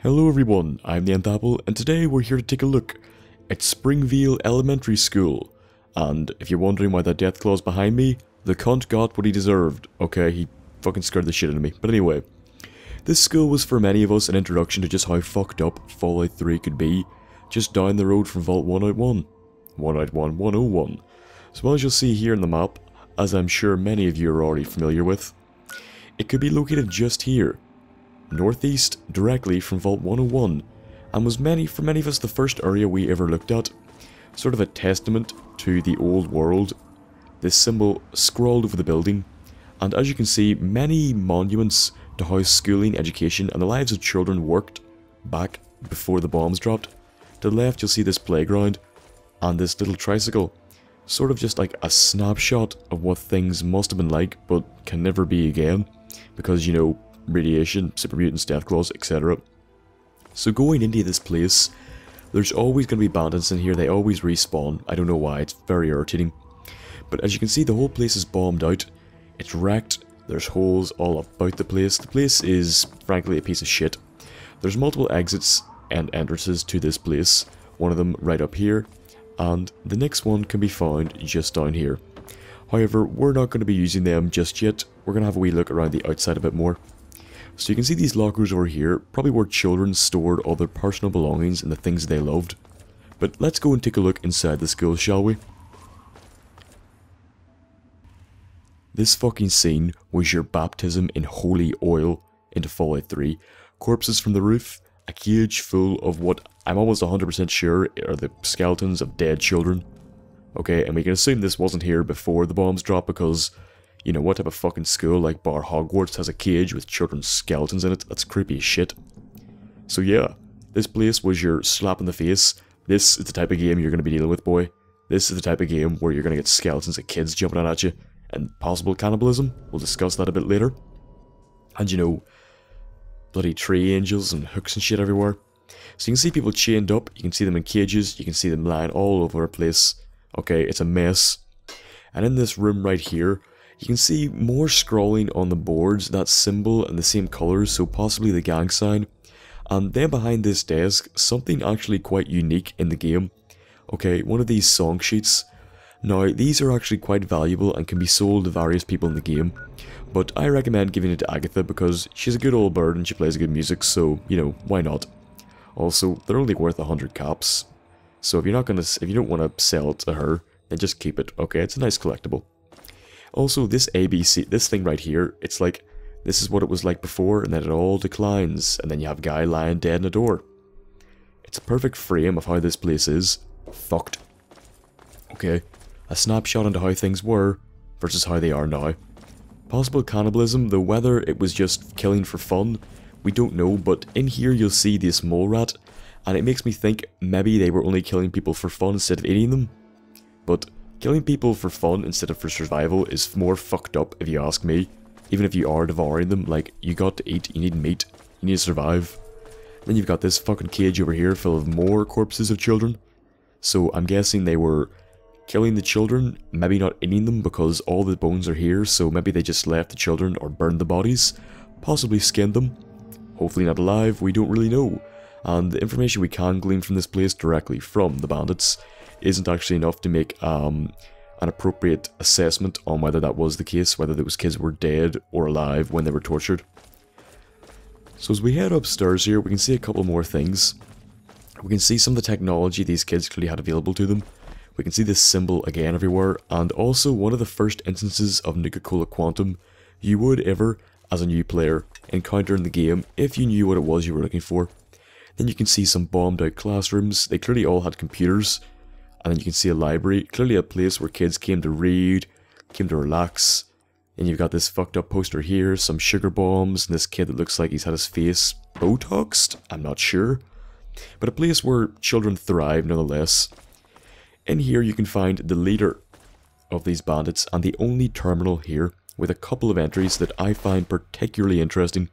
Hello everyone, I'm the thenthapple, and today we're here to take a look at Springvale Elementary School. And if you're wondering why that death claw's behind me, the cunt got what he deserved. Okay, he fucking scared the shit out of me. But anyway, this school was for many of us an introduction to just how fucked up Fallout 3 could be, just down the road from Vault 101. 101. So as you'll see here in the map, as I'm sure many of you are already familiar with, it could be located just here, northeast directly from Vault 101, and was for many of us the first area we ever looked at, sort of a testament to the old world. This symbol scrawled over the building, and as you can see, many monuments to how schooling, education and the lives of children worked back before the bombs dropped. To the left you'll see this playground and this little tricycle, sort of just like a snapshot of what things must have been like but can never be again, because, you know, radiation, super mutants, death claws, etc. So going into this place, there's always going to be bandits in here. They always respawn. I don't know why, it's very irritating. But as you can see, the whole place is bombed out. It's wrecked. There's holes all about the place. The place is, frankly, a piece of shit. There's multiple exits and entrances to this place. One of them right up here, and the next one can be found just down here. However, we're not going to be using them just yet. We're going to have a wee look around the outside a bit more. So you can see these lockers over here, probably where children stored all their personal belongings and the things they loved. But let's go and take a look inside the school, shall we? This fucking scene was your baptism in holy oil into Fallout 3. Corpses from the roof, a cage full of what I'm almost 100% sure are the skeletons of dead children. Okay, and we can assume this wasn't here before the bombs dropped because, you know, what type of fucking school like Bar Hogwarts has a cage with children's skeletons in it? That's creepy as shit. So yeah, this place was your slap in the face. This is the type of game you're going to be dealing with, boy. This is the type of game where you're going to get skeletons of kids jumping out at you, and possible cannibalism. We'll discuss that a bit later. And you know, bloody tree angels and hooks and shit everywhere. So you can see people chained up, you can see them in cages, you can see them lying all over the place. Okay, it's a mess. And in this room right here, you can see more scrawling on the boards, that symbol and the same colours, so possibly the gang sign. And then behind this desk, something actually quite unique in the game. Okay, one of these song sheets. Now, these are actually quite valuable and can be sold to various people in the game, but I recommend giving it to Agatha because she's a good old bird and she plays good music, so, you know, why not? Also, they're only worth 100 caps, so if you don't want to sell it to her, then just keep it. Okay, it's a nice collectible. Also, this ABC, this thing right here, it's like, this is what it was like before, and then it all declines, and then you have a guy lying dead in a door. It's a perfect frame of how this place is. Fucked. Okay. A snapshot into how things were versus how they are now. Possible cannibalism, though whether it was just killing for fun, we don't know, but in here you'll see this mole rat, and it makes me think maybe they were only killing people for fun instead of eating them. But killing people for fun instead of for survival is more fucked up if you ask me, even if you are devouring them. Like, you got to eat, you need meat, you need to survive. Then you've got this fucking cage over here full of more corpses of children, so I'm guessing they were killing the children, maybe not eating them because all the bones are here, so maybe they just left the children or burned the bodies, possibly skinned them, hopefully not alive, we don't really know. And the information we can glean from this place directly from the bandits isn't actually enough to make an appropriate assessment on whether that was the case, whether those kids were dead or alive when they were tortured. So as we head upstairs here, we can see a couple more things. We can see some of the technology these kids clearly had available to them. We can see this symbol again everywhere, and also one of the first instances of Nuka-Cola Quantum you would ever, as a new player, encounter in the game if you knew what it was you were looking for. Then you can see some bombed out classrooms. They clearly all had computers. And then you can see a library, clearly a place where kids came to read, came to relax. And you've got this fucked up poster here, some sugar bombs, and this kid that looks like he's had his face Botoxed, I'm not sure. But a place where children thrive nonetheless. In here you can find the leader of these bandits and the only terminal here with a couple of entries that I find particularly interesting.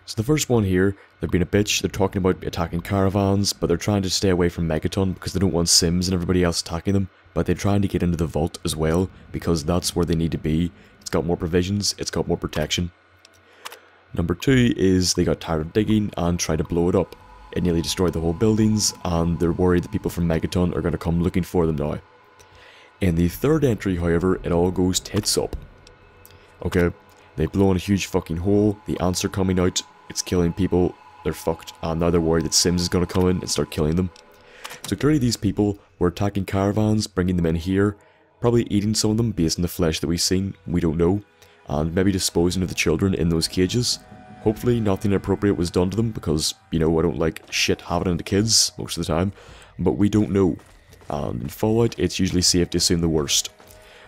So the first one here, they're being a bitch, they're talking about attacking caravans, but they're trying to stay away from Megaton because they don't want Sims and everybody else attacking them, but they're trying to get into the vault as well, because that's where they need to be. It's got more provisions, it's got more protection. Number 2 is they got tired of digging and tried to blow it up. It nearly destroyed the whole buildings, and they're worried the people from Megaton are going to come looking for them now. In the third entry, however, it all goes tits up. Okay, they blow in a huge fucking hole, the ants are coming out, it's killing people, they're fucked, and now they're worried that Sims is going to come in and start killing them. So clearly these people were attacking caravans, bringing them in here, probably eating some of them based on the flesh that we've seen, we don't know, and maybe disposing of the children in those cages. Hopefully nothing inappropriate was done to them, because, you know, I don't like shit happening to kids most of the time, but we don't know. And in Fallout, it's usually safe to assume the worst.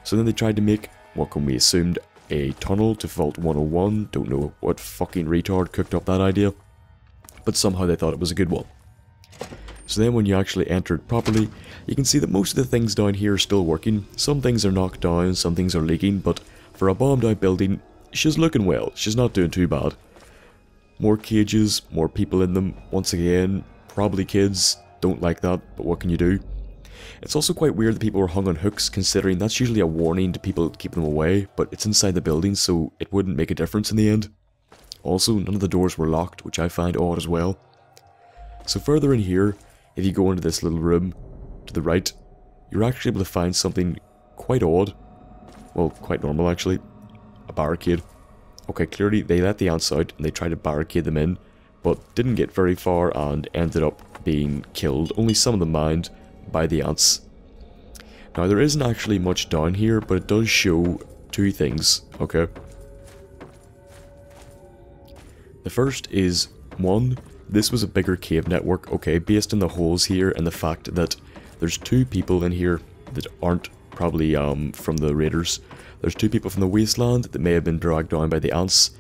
So then they tried to make, what can we assume, a tunnel to Vault 101, don't know what fucking retard cooked up that idea, but somehow they thought it was a good one. So then when you actually enter it properly, you can see that most of the things down here are still working. Some things are knocked down, some things are leaking, but for a bombed out building, she's looking well, she's not doing too bad. More cages, more people in them, once again, probably kids, don't like that, but what can you do? It's also quite weird that people were hung on hooks, considering that's usually a warning to people to keep them away, but it's inside the building, so it wouldn't make a difference in the end. Also, none of the doors were locked, which I find odd as well. So further in here, if you go into this little room to the right, you're actually able to find something quite odd. Well, quite normal actually. A barricade. Okay, clearly they let the ants out and they tried to barricade them in, but didn't get very far and ended up being killed. Only some of them mined by the ants. Now there isn't actually much down here, but it does show two things, okay? The first is, one, this was a bigger cave network, okay, based on the holes here and the fact that there's two people in here that aren't probably from the raiders. There's two people from the wasteland that may have been dragged down by the ants,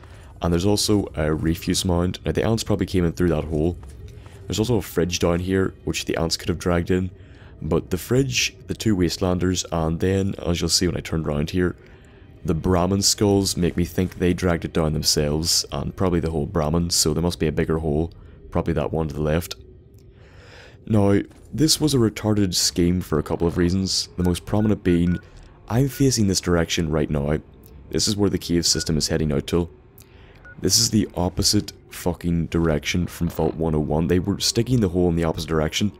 and there's also a refuse mound. Now the ants probably came in through that hole. There's also a fridge down here, which the ants could have dragged in. But the fridge, the two wastelanders, and then, as you'll see when I turn around here, the Brahmin skulls make me think they dragged it down themselves, and probably the whole Brahmin, so there must be a bigger hole, probably that one to the left. Now, this was a retarded scheme for a couple of reasons, the most prominent being, I'm facing this direction right now. This is where the cave system is heading out to. This is the opposite fucking direction from Vault 101. They were sticking the hole in the opposite direction,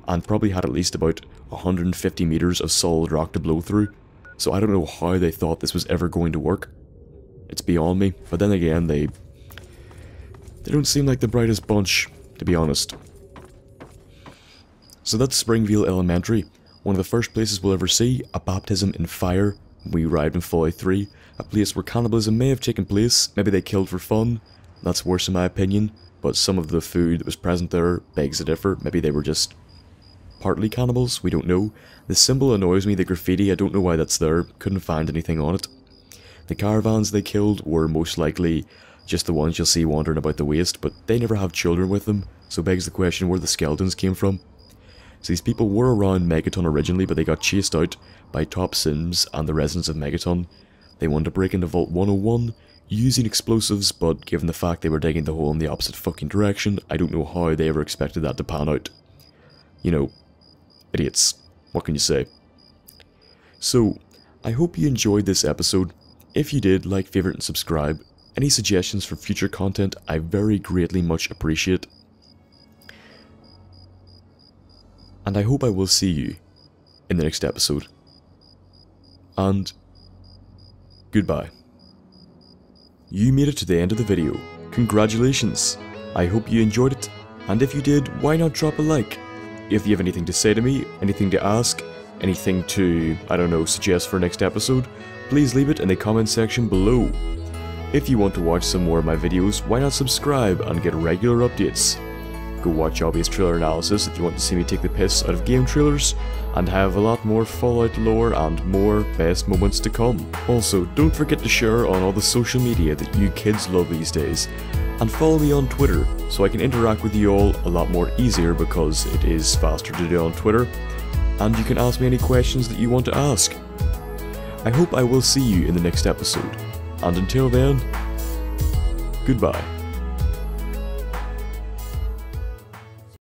and probably had at least about 150 meters of solid rock to blow through. So I don't know how they thought this was ever going to work. It's beyond me, but then again, they don't seem like the brightest bunch, to be honest. So that's Springvale Elementary, one of the first places we'll ever see a baptism in fire. We arrived in Fallout 3, a place where cannibalism may have taken place, maybe they killed for fun, that's worse in my opinion, but some of the food that was present there begs to differ, maybe they were just partly cannibals, we don't know. The symbol annoys me, the graffiti, I don't know why that's there, couldn't find anything on it. The caravans they killed were most likely just the ones you'll see wandering about the waste, but they never have children with them, so begs the question where the skeletons came from. So these people were around Megaton originally, but they got chased out by top Sims and the residents of Megaton. They wanted to break into Vault 101 using explosives, but given the fact they were digging the hole in the opposite fucking direction, I don't know how they ever expected that to pan out. You know, idiots. What can you say? So, I hope you enjoyed this episode. If you did, like, favorite, and subscribe. Any suggestions for future content, I very greatly much appreciate. And I hope I will see you in the next episode. And goodbye. You made it to the end of the video. Congratulations. I hope you enjoyed it. And if you did, why not drop a like? If you have anything to say to me, anything to ask, anything to, I don't know, suggest for next episode, please leave it in the comment section below. If you want to watch some more of my videos, why not subscribe and get regular updates? Go watch obvious trailer analysis if you want to see me take the piss out of game trailers, and have a lot more Fallout lore and more best moments to come. Also, don't forget to share on all the social media that you kids love these days, and follow me on Twitter so I can interact with you all a lot more easier because it is faster to do on Twitter, and you can ask me any questions that you want to ask. I hope I will see you in the next episode, and until then, goodbye.